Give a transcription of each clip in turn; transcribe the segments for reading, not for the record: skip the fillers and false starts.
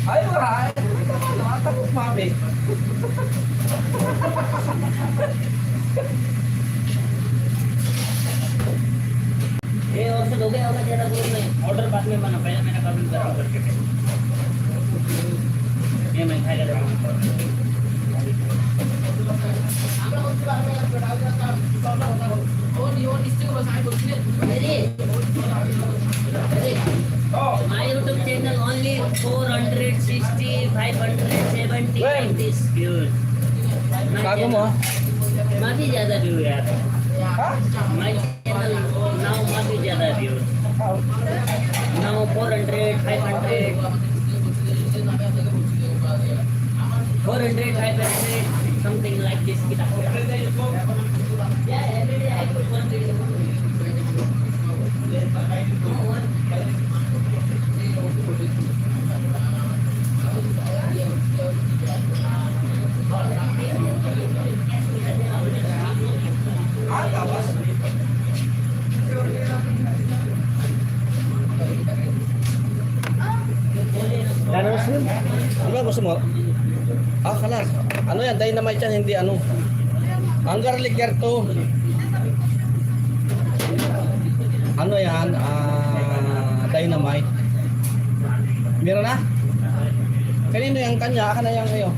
Ay, wala. Tapos mami. ये और से दोगे होगा जरा दूर में ऑर्डर बाद में बना पहले मैंने कभी करा ऑर्डर करके ये मैं खाएगा जरा My YouTube channel only 460, 570 like this views. Bago mo? माफी ज्यादा व्यू यार Ha? My channel now माफी ज्यादा views. Now 400, 500, 400, 500, something like this kita. Yeah, every day I put one video. Ano sir? Di ba gusto mo? Ah, kalas. Ano yan? Dynamite yan, hindi ano. Ang garlic to. Ano yan? Dynamite. Meron na? Kanino yung kanya? Aka na yan kayo.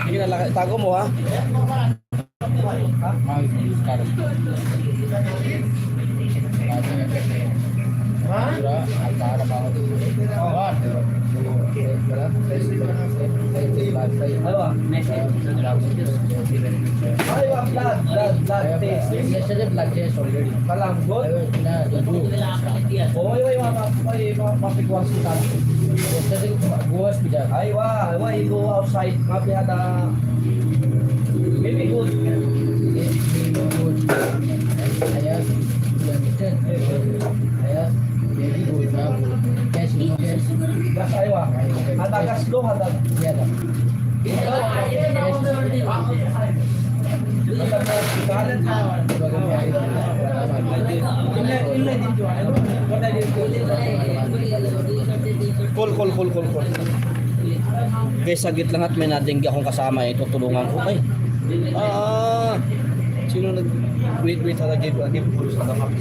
Sige na, itago mo ha. Blood test already. Kalanggot. Oh, mapigwas kita. Yesterday goes bija. Ay, why you go outside? Maybe ada, maybe good. Ayah, you understand? Ayah, very good now. Cash no cash. Gas aywa. Ada gas do, ada. Yeah, da. Cool. Okay, sagit lang at may nadinggi akong kasama eh, tutulungan ko. Ay, sino wait, give sa damak.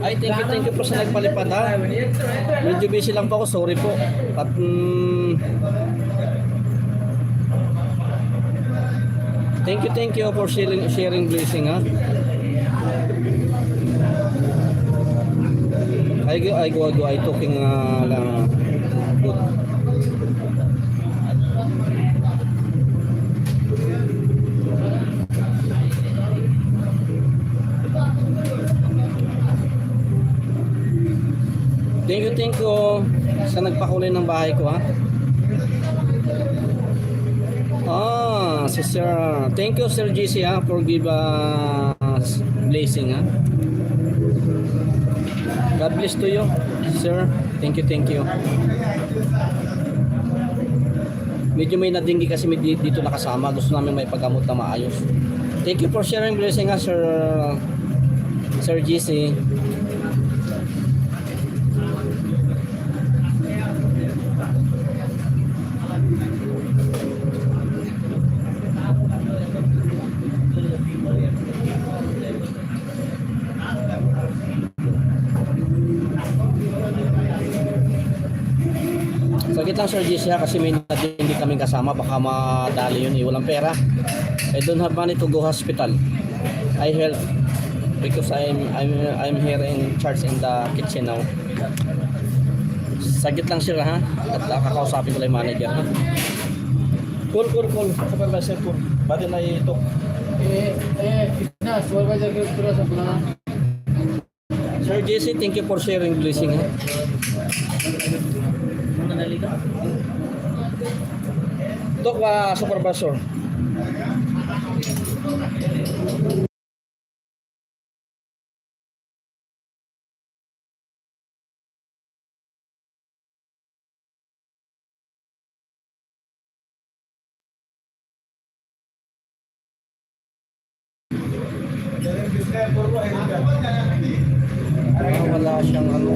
Ay, thank you po sa nagpalipad ha. Medyo busy lang po ako, sorry po. At thank you for sharing blessing ha. I talking good. Thank you sa nagpakulay ng bahay ko ha. Si Sir, thank you Sir GC ha for give us blessing ha. God bless to you, sir. Thank you. Medyo may nadinggi kasi dito nakasama. Gusto namin may paggamot na maayos. Thank you for sharing blessing us, Sir GC. Sagit lang Sir GC kasi may hindi kaming kasama, baka madali yun, walang pera. I don't have money to go hospital. I help because I'm here in charge in the kitchen now. Sagit lang sila ha, at kakausapin ko lang yung manager ha. Cool. Supervisor ko. Bakit na ito? Na supervisor ko pura sa pula. Sir JC, thank you for sharing blessing ha. Dok, supervisor. Wala siyang ano.